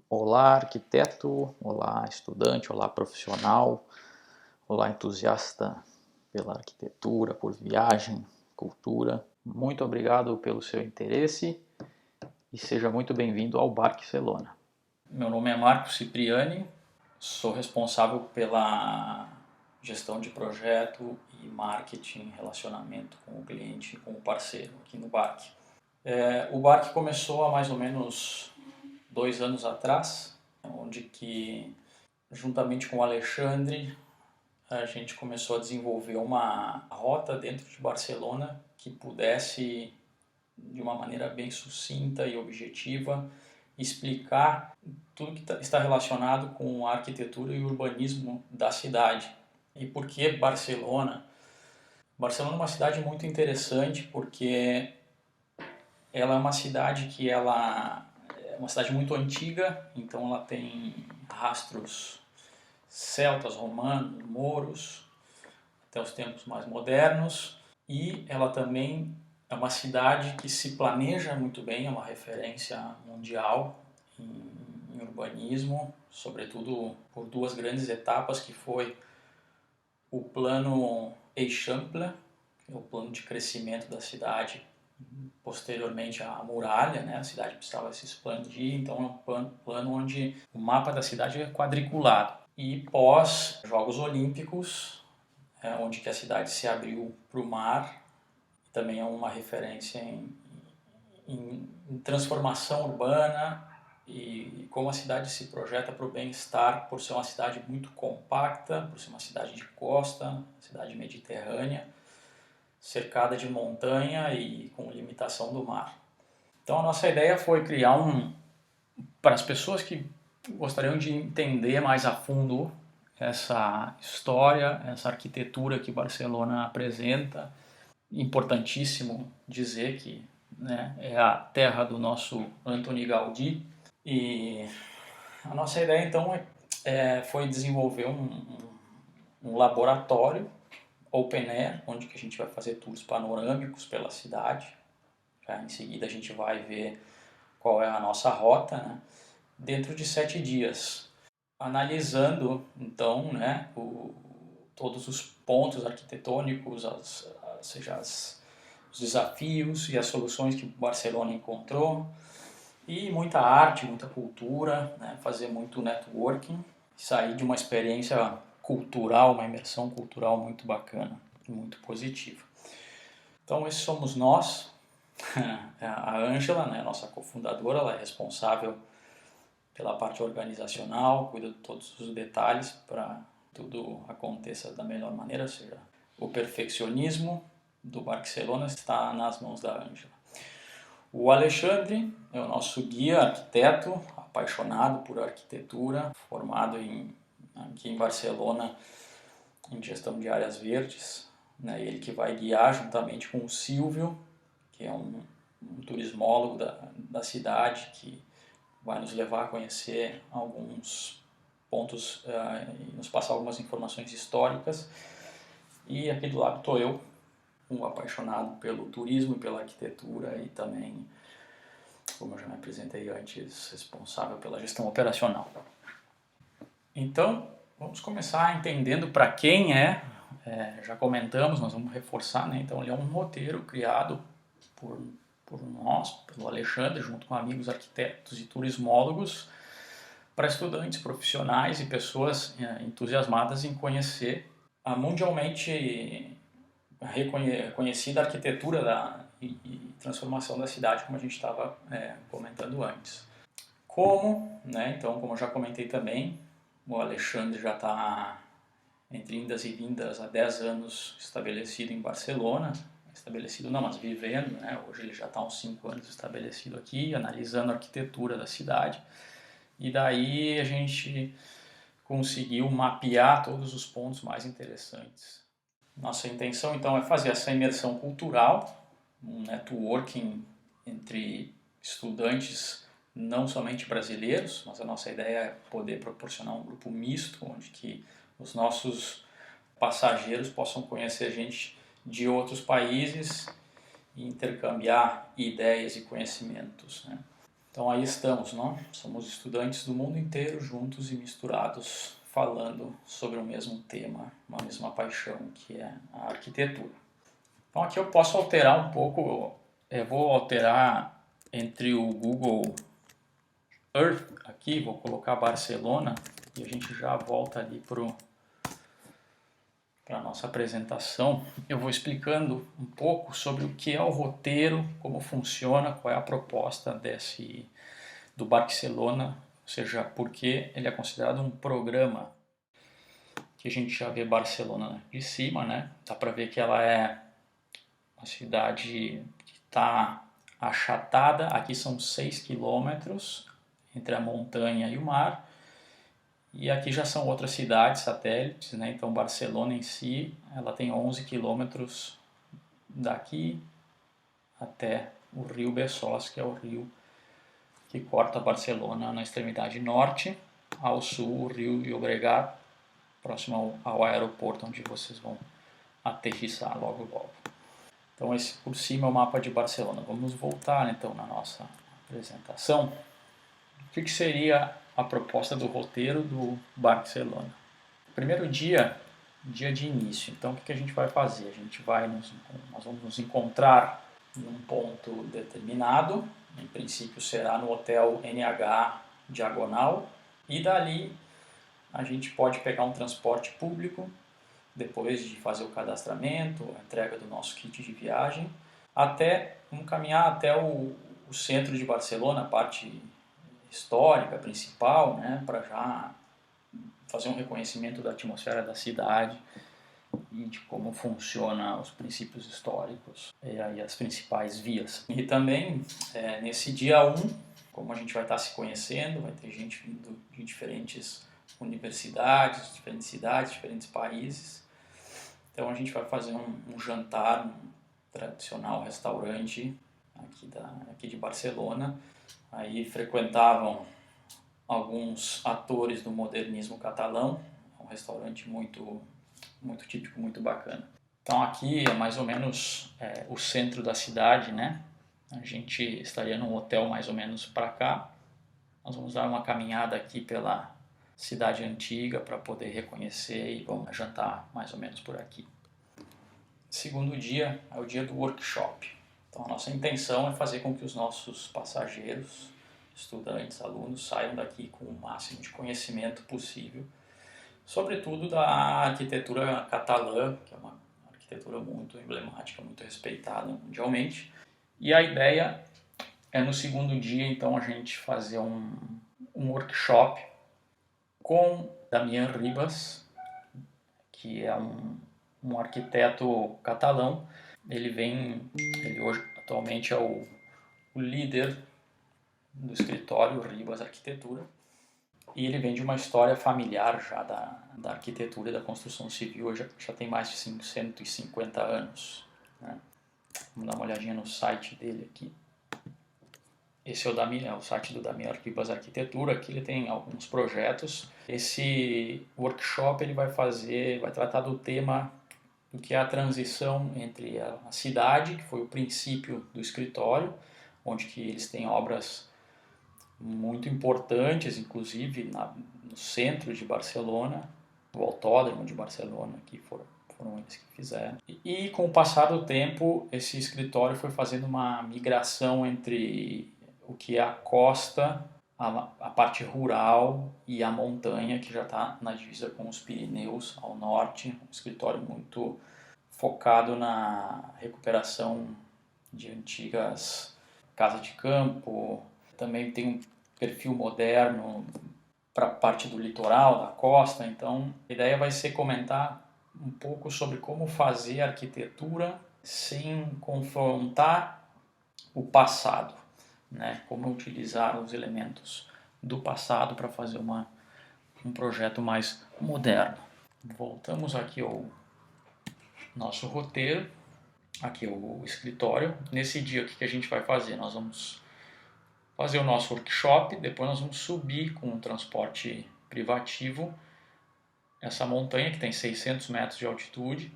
Olá, arquiteto, olá, estudante, olá, profissional, olá, entusiasta pela arquitetura, por viagem, cultura. Muito obrigado pelo seu interesse e seja muito bem-vindo ao Barcelona. Meu nome é Marco Cipriani, sou responsável pela gestão de projeto e marketing, relacionamento com o cliente e com o parceiro aqui no Barque. O Barque começou há mais ou menos 2 anos atrás, onde que, juntamente com o Alexandre, a gente começou a desenvolver uma rota dentro de Barcelona que pudesse, de uma maneira bem sucinta e objetiva, explicar tudo que está relacionado com a arquitetura e o urbanismo da cidade. E por que Barcelona? Barcelona é uma cidade muito interessante porque ela é uma cidade que é uma cidade muito antiga, então ela tem rastros celtas, romanos, mouros, até os tempos mais modernos, e ela também é uma cidade que se planeja muito bem, é uma referência mundial em urbanismo, sobretudo por 2 grandes etapas, que foi o plano Eixample, que é o plano de crescimento da cidade, posteriormente à muralha, né? A cidade precisava se expandir, então é um plano onde o mapa da cidade é quadriculado. E pós Jogos Olímpicos, onde que a cidade se abriu para o mar, também é uma referência em transformação urbana e como a cidade se projeta para o bem-estar, por ser uma cidade muito compacta, por ser uma cidade de costa, cidade mediterrânea, cercada de montanha e com limitação do mar. Então a nossa ideia foi criar para as pessoas que gostariam de entender mais a fundo essa história, essa arquitetura que Barcelona apresenta. Importantíssimo dizer que, né, é a terra do nosso Antoni Gaudí. E a nossa ideia então foi desenvolver um laboratório open air, onde que a gente vai fazer tours panorâmicos pela cidade. Já em seguida a gente vai ver qual é a nossa rota, né? Dentro de 7 dias, analisando então, né, todos os pontos arquitetônicos, os desafios e as soluções que Barcelona encontrou, e muita arte, muita cultura, né, fazer muito networking, sair de uma experiência cultural, uma imersão cultural muito bacana, muito positiva. Então esses somos nós. A Ângela, né, nossa cofundadora, ela é responsável pela parte organizacional, cuida de todos os detalhes para tudo aconteça da melhor maneira, ou seja, o perfeccionismo do Barcelona está nas mãos da Ângela. O Alexandre é o nosso guia arquiteto, apaixonado por arquitetura, formado aqui em Barcelona em gestão de áreas verdes, né? Ele que vai guiar juntamente com o Silvio, que é um turismólogo da cidade, que vai nos levar a conhecer alguns pontos e nos passar algumas informações históricas. E aqui do lado estou eu, um apaixonado pelo turismo e pela arquitetura e também, como eu já me apresentei antes, responsável pela gestão operacional. Então, vamos começar entendendo para quem já comentamos, nós vamos reforçar, né? Então ele é um roteiro criado por nós, pelo Alexandre, junto com amigos arquitetos e turismólogos, para estudantes, profissionais e pessoas entusiasmadas em conhecer a mundialmente reconhecida arquitetura e transformação da cidade, como a gente estava comentando antes. Então, como eu já comentei também, o Alexandre já está entre indas e vindas há 10 anos estabelecido em Barcelona, estabelecido não, mas vivendo, né? Hoje ele já está há uns 5 anos estabelecido aqui, analisando a arquitetura da cidade, e daí a gente conseguiu mapear todos os pontos mais interessantes. Nossa intenção então é fazer essa imersão cultural, um networking entre estudantes não somente brasileiros, mas a nossa ideia é poder proporcionar um grupo misto, onde que os nossos passageiros possam conhecer gente de outros países e intercambiar ideias e conhecimentos, né? Então aí estamos, não? Somos estudantes do mundo inteiro juntos e misturados, falando sobre o mesmo tema, uma mesma paixão, que é a arquitetura. Então aqui eu posso alterar um pouco, eu vou alterar entre o Google Earth aqui, vou colocar Barcelona e a gente já volta ali para a nossa apresentação. Eu vou explicando um pouco sobre o que é o roteiro, como funciona, qual é a proposta do Barcelona, ou seja, por que ele é considerado um programa. Que a gente já vê Barcelona de cima, né? Dá para ver que ela é uma cidade que está achatada. Aqui são 6 quilômetros entre a montanha e o mar. E aqui já são outras cidades satélites, né? Então Barcelona em si, ela tem 11 quilômetros daqui até o rio Besós, que é o rio que corta Barcelona na extremidade norte. Ao sul, o rio Llobregat, próximo ao aeroporto onde vocês vão aterrissar logo logo. Então esse por cima é o mapa de Barcelona. Vamos voltar então na nossa apresentação. O que seria a proposta do roteiro do Barcelona? Primeiro dia de início. Então o que a gente vai fazer? Nós vamos nos encontrar em um ponto determinado. Em princípio será no Hotel NH Diagonal. E dali a gente pode pegar um transporte público, depois de fazer o cadastramento, a entrega do nosso kit de viagem, vamos caminhar até o centro de Barcelona, a parte histórica principal, né, para já fazer um reconhecimento da atmosfera da cidade e de como funcionam os princípios históricos e aí as principais vias. E também, nesse dia 1, como a gente vai estar se conhecendo, vai ter gente vindo de diferentes universidades, diferentes cidades, diferentes países. Então a gente vai fazer um jantar num tradicional restaurante aqui de Barcelona. Aí frequentavam alguns atores do modernismo catalão, um restaurante muito, muito típico, muito bacana. Então aqui é mais ou menos o centro da cidade, né? A gente estaria num hotel mais ou menos para cá. Nós vamos dar uma caminhada aqui pela cidade antiga para poder reconhecer e vamos jantar mais ou menos por aqui. Segundo dia é o dia do workshop. Então a nossa intenção é fazer com que os nossos passageiros, estudantes, alunos saiam daqui com o máximo de conhecimento possível, sobretudo da arquitetura catalã, que é uma arquitetura muito emblemática, muito respeitada mundialmente. E a ideia é no segundo dia então a gente fazer um workshop com Damián Ribas, que é um arquiteto catalão. Ele hoje atualmente é o líder do escritório Ribas Arquitetura, e ele vem de uma história familiar já da arquitetura e da construção civil, já tem mais de 150 anos. Né? Vamos dar uma olhadinha no site dele aqui. Esse é o site do Damián Ribas Arquitetura. Aqui ele tem alguns projetos. Esse workshop ele vai tratar do tema do que é a transição entre a cidade, que foi o princípio do escritório, onde que eles têm obras muito importantes, inclusive no centro de Barcelona, o Autódromo de Barcelona, que foram eles que fizeram. E com o passar do tempo, esse escritório foi fazendo uma migração entre o que é a costa, a parte rural e a montanha, que já está na divisa com os Pirineus ao norte. Um escritório muito focado na recuperação de antigas casas de campo. Também tem um perfil moderno para a parte do litoral, da costa. Então a ideia vai ser comentar um pouco sobre como fazer arquitetura sem confrontar o passado, né? Como utilizar os elementos do passado para fazer um projeto mais moderno. Voltamos aqui ao nosso roteiro, aqui o escritório. Nesse dia, o que a gente vai fazer? Nós vamos fazer o nosso workshop, depois nós vamos subir com um transporte privativo essa montanha que tem 600 metros de altitude.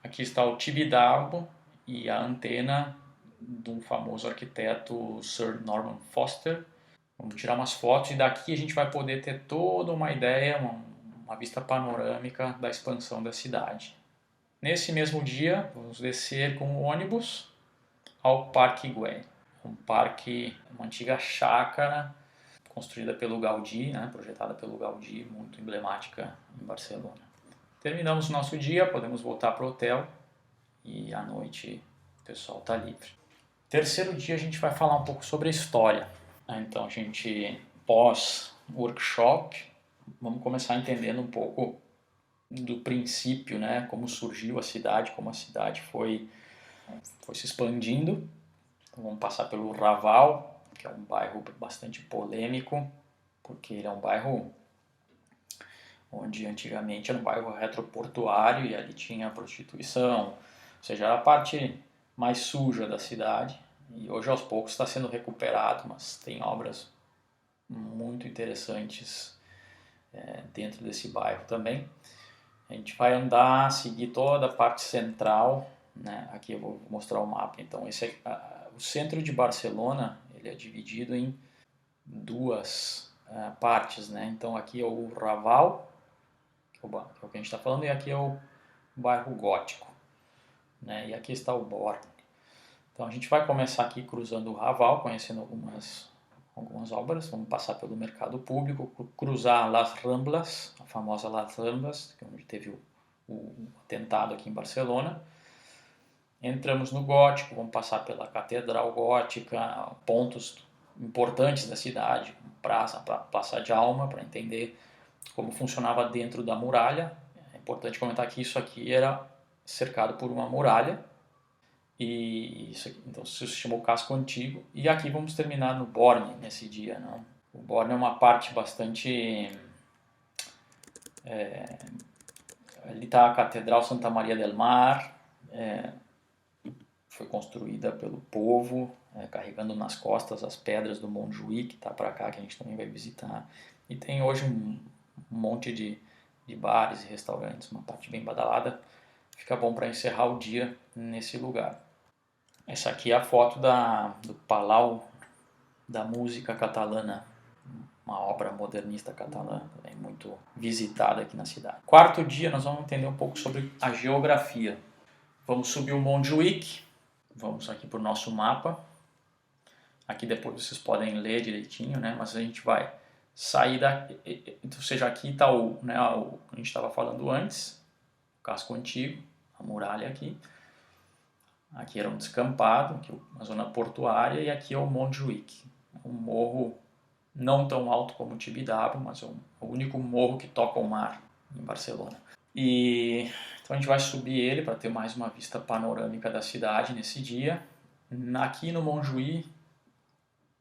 Aqui está o Tibidabo e a antena do famoso arquiteto Sir Norman Foster, Vamos tirar umas fotos e daqui a gente vai poder ter toda uma ideia, uma vista panorâmica da expansão da cidade. Nesse mesmo dia, vamos descer com o ônibus ao Parque Güell, uma antiga chácara construída pelo Gaudí, né, projetada pelo Gaudí, muito emblemática em Barcelona. Terminamos o nosso dia, podemos voltar para o hotel e à noite o pessoal está livre. Terceiro dia a gente vai falar um pouco sobre a história. Então a gente, pós-workshop, vamos começar entendendo um pouco do princípio, né, como surgiu a cidade, como a cidade foi se expandindo. Então, vamos passar pelo Raval, que é um bairro bastante polêmico, porque ele é um bairro onde antigamente era um bairro retroportuário e ali tinha prostituição, ou seja, era a parte mais suja da cidade. E hoje aos poucos está sendo recuperado, mas tem obras muito interessantes dentro desse bairro também. A gente vai andar, seguir toda a parte central, né? Aqui eu vou mostrar o mapa. Então o centro de Barcelona ele é dividido em duas partes, né? Então aqui é o Raval, que é o que a gente está falando, e aqui é o bairro Gótico, né? E aqui está o Born. Então a gente vai começar aqui cruzando o Raval, conhecendo algumas obras, vamos passar pelo mercado público, cruzar Las Ramblas, a famosa Las Ramblas, que é onde teve o atentado aqui em Barcelona. Entramos no Gótico, vamos passar pela Catedral Gótica, pontos importantes da cidade, Praça de Alma, para entender como funcionava dentro da muralha. É importante comentar que isso aqui era cercado por uma muralha, e isso aqui, então isso se chamou Casco Antigo. E aqui vamos terminar no Born nesse dia, né? O Born é uma parte bastante... ali está a Catedral Santa Maria del Mar, foi construída pelo povo, carregando nas costas as pedras do Montjuïc, que está para cá, que a gente também vai visitar. E tem hoje um monte de bares e restaurantes, uma parte bem badalada. Fica bom para encerrar o dia nesse lugar. Essa aqui é a foto do Palau da Música Catalana, uma obra modernista catalã, também muito visitada aqui na cidade. Quarto dia nós vamos entender um pouco sobre a geografia. Vamos subir o Montjuïc, vamos aqui para o nosso mapa. Aqui depois vocês podem ler direitinho, né? Mas a gente vai sair ou seja, aqui está o que a gente estava falando antes, o casco antigo, a muralha aqui. Aqui era um descampado, aqui uma zona portuária, e aqui é o Montjuïc, um morro não tão alto como o Tibidabo, mas é o único morro que toca o mar em Barcelona. E então a gente vai subir ele para ter mais uma vista panorâmica da cidade nesse dia. Aqui no Montjuïc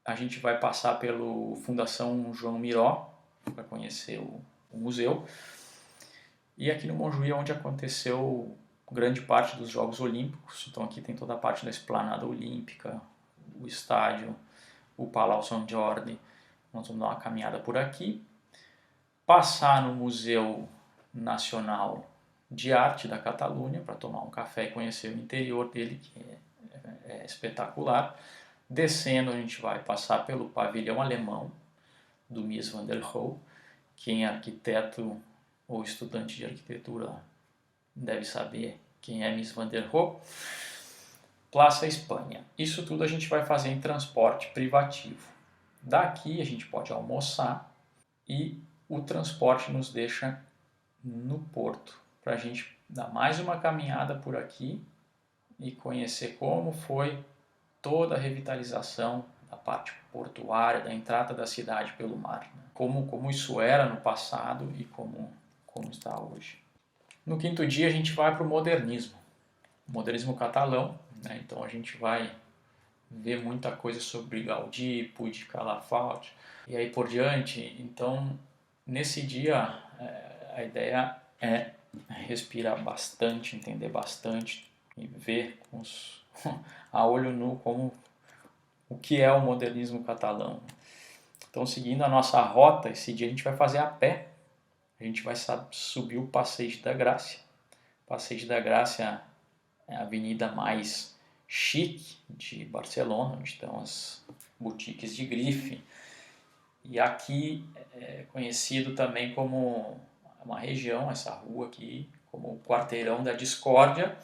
a gente vai passar pelo Fundação João Miró para conhecer o museu. E aqui no Montjuïc é onde aconteceu grande parte dos Jogos Olímpicos. Então aqui tem toda a parte da esplanada olímpica, o estádio, o Palau Sant Jordi. Nós vamos dar uma caminhada por aqui, passar no Museu Nacional de Arte da Catalunha para tomar um café e conhecer o interior dele, que é espetacular. Descendo a gente vai passar pelo pavilhão alemão do Mies van der Rohe. Quem é arquiteto ou estudante de arquitetura deve saber quem é Mies van der Rohe. Plaça Espanha. Isso tudo a gente vai fazer em transporte privativo. Daqui a gente pode almoçar e o transporte nos deixa no porto, para a gente dar mais uma caminhada por aqui e conhecer como foi toda a revitalização da parte portuária, da entrada da cidade pelo mar, né? Como isso era no passado e como está hoje. No quinto dia a gente vai para o modernismo catalão, né? Então a gente vai ver muita coisa sobre Gaudí, Puig de Calafate e aí por diante. Então nesse dia a ideia é respirar bastante, entender bastante e ver a olho nu o que é o modernismo catalão. Então, seguindo a nossa rota, esse dia a gente vai fazer a pé. A gente vai subir o Passeig da Gràcia. Passeig da Gràcia é a avenida mais chique de Barcelona, onde estão as boutiques de grife. E aqui é conhecido também como uma região, essa rua aqui, como o Quarteirão da Discórdia,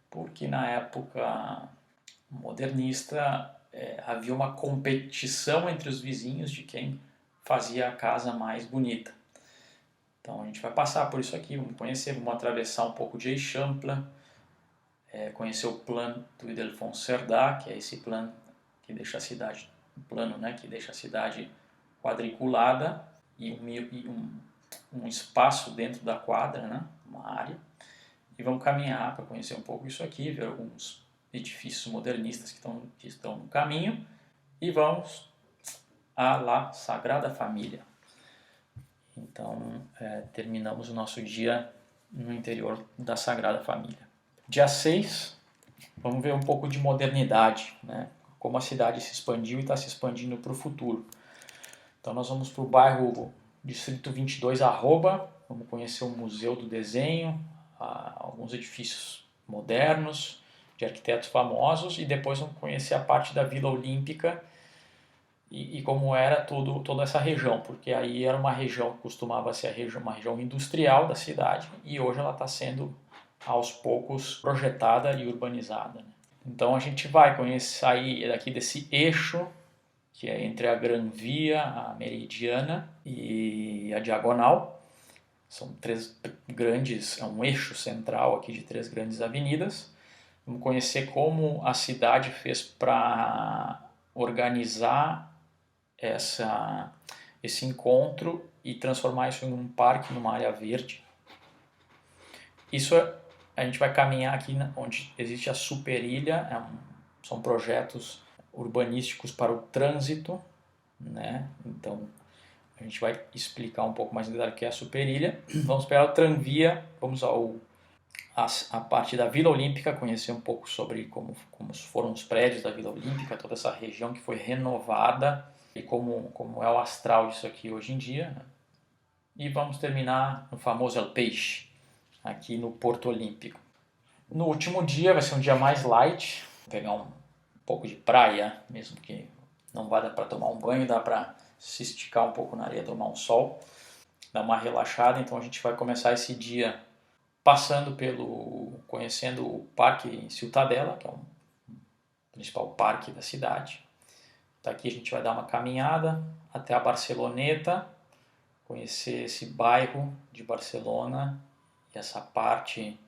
porque na época modernista havia uma competição entre os vizinhos de quem fazia a casa mais bonita. Então a gente vai passar por isso aqui, vamos conhecer, vamos atravessar um pouco de Eixample, conhecer o plano do Ildefonso Cerdá, que é esse plano que deixa a cidade, que deixa a cidade quadriculada e um espaço dentro da quadra, né, uma área. E vamos caminhar para conhecer um pouco isso aqui, ver alguns edifícios modernistas que estão no caminho. E vamos à La Sagrada Família. Então, terminamos o nosso dia no interior da Sagrada Família. Dia 6, vamos ver um pouco de modernidade, né? Como a cidade se expandiu e está se expandindo para o futuro. Então nós vamos para o bairro Distrito 22 Arroba, vamos conhecer o Museu do Desenho, alguns edifícios modernos, de arquitetos famosos, e depois vamos conhecer a parte da Vila Olímpica e como era toda essa região, porque aí era uma região que costumava ser uma região industrial da cidade, e hoje ela está sendo aos poucos projetada e urbanizada. Então a gente vai sair daqui desse eixo que é entre a Gran Via, a Meridiana e a Diagonal. São é um eixo central aqui de 3 grandes avenidas. Vamos conhecer como a cidade fez para organizar esse encontro e transformar isso em um parque, numa área verde. A gente vai caminhar aqui onde existe a Superilha, são projetos urbanísticos para o trânsito, né? Então a gente vai explicar um pouco mais em detalhe o que é a Superilha. Vamos pegar o Tranvia, vamos a parte da Vila Olímpica, conhecer um pouco sobre como foram os prédios da Vila Olímpica, toda essa região que foi renovada e como é o astral disso aqui hoje em dia. E vamos terminar no famoso El Peixe, aqui no Porto Olímpico. No último dia vai ser um dia mais light, vou pegar um pouco de praia, mesmo que não vá dar para tomar um banho, dá para se esticar um pouco na areia, tomar um sol, dar uma relaxada. Então a gente vai começar esse dia conhecendo o Parque Ciutadella, que é o principal parque da cidade. Daqui a gente vai dar uma caminhada até a Barceloneta, conhecer esse bairro de Barcelona e essa parte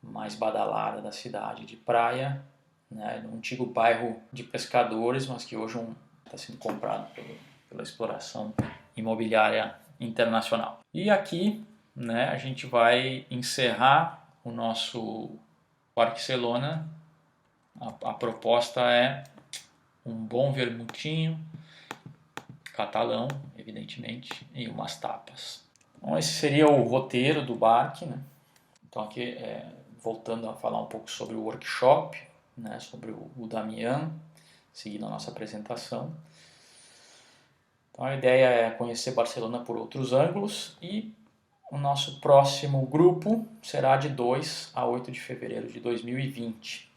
mais badalada da cidade de praia, né, um antigo bairro de pescadores, mas que hoje está sendo comprado pela exploração imobiliária internacional. E aqui, né, a gente vai encerrar o nosso Barcelona. A proposta é um bom vermutinho, catalão, evidentemente, e umas tapas. Então esse seria o roteiro do barque, né? Então aqui, voltando a falar um pouco sobre o workshop, né, sobre o Damian, seguindo a nossa apresentação. Então a ideia é conhecer Barcelona por outros ângulos e o nosso próximo grupo será de 2 a 8 de fevereiro de 2020.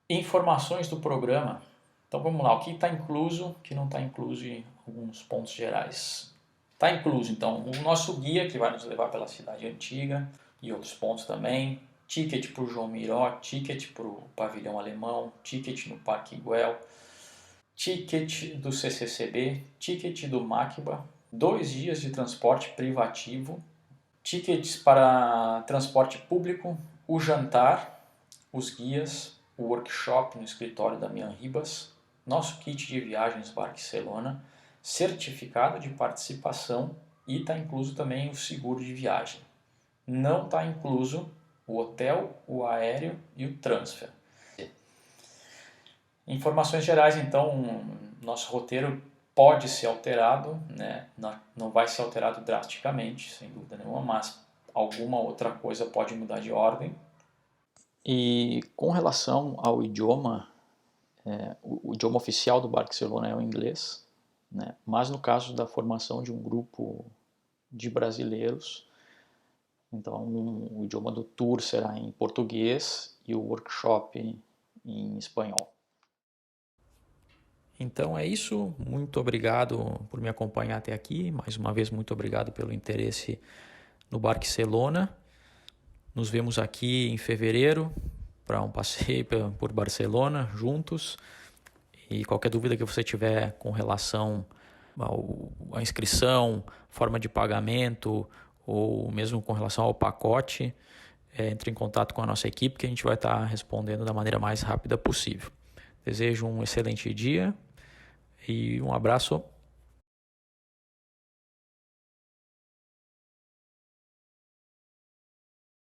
Informações do programa. Então vamos lá, o que está incluso, o que não está incluso em alguns pontos gerais. Está incluso então o nosso guia que vai nos levar pela cidade antiga e outros pontos também. Ticket para o João Miró, ticket para o Pavilhão Alemão, ticket no Parque Güell, ticket do CCCB, ticket do Macba, 2 dias de transporte privativo, tickets para transporte público, o jantar, os guias, o workshop no escritório da Damian Ribas, nosso kit de viagens Barcelona, certificado de participação e está incluso também o seguro de viagem. Não está incluso o hotel, o aéreo e o transfer. Informações gerais, então, nosso roteiro pode ser alterado, né? Não vai ser alterado drasticamente, sem dúvida nenhuma, mas alguma outra coisa pode mudar de ordem. E com relação ao idioma, o idioma oficial do Barcelona é o inglês, né? Mas no caso da formação de um grupo de brasileiros, então o idioma do tour será em português e o workshop em espanhol. Então é isso, muito obrigado por me acompanhar até aqui, mais uma vez muito obrigado pelo interesse no Barcelona. Nos vemos aqui em fevereiro para um passeio por Barcelona juntos, e qualquer dúvida que você tiver com relação à inscrição, forma de pagamento ou mesmo com relação ao pacote, entre em contato com a nossa equipe que a gente vai estar respondendo da maneira mais rápida possível. Desejo um excelente dia e um abraço.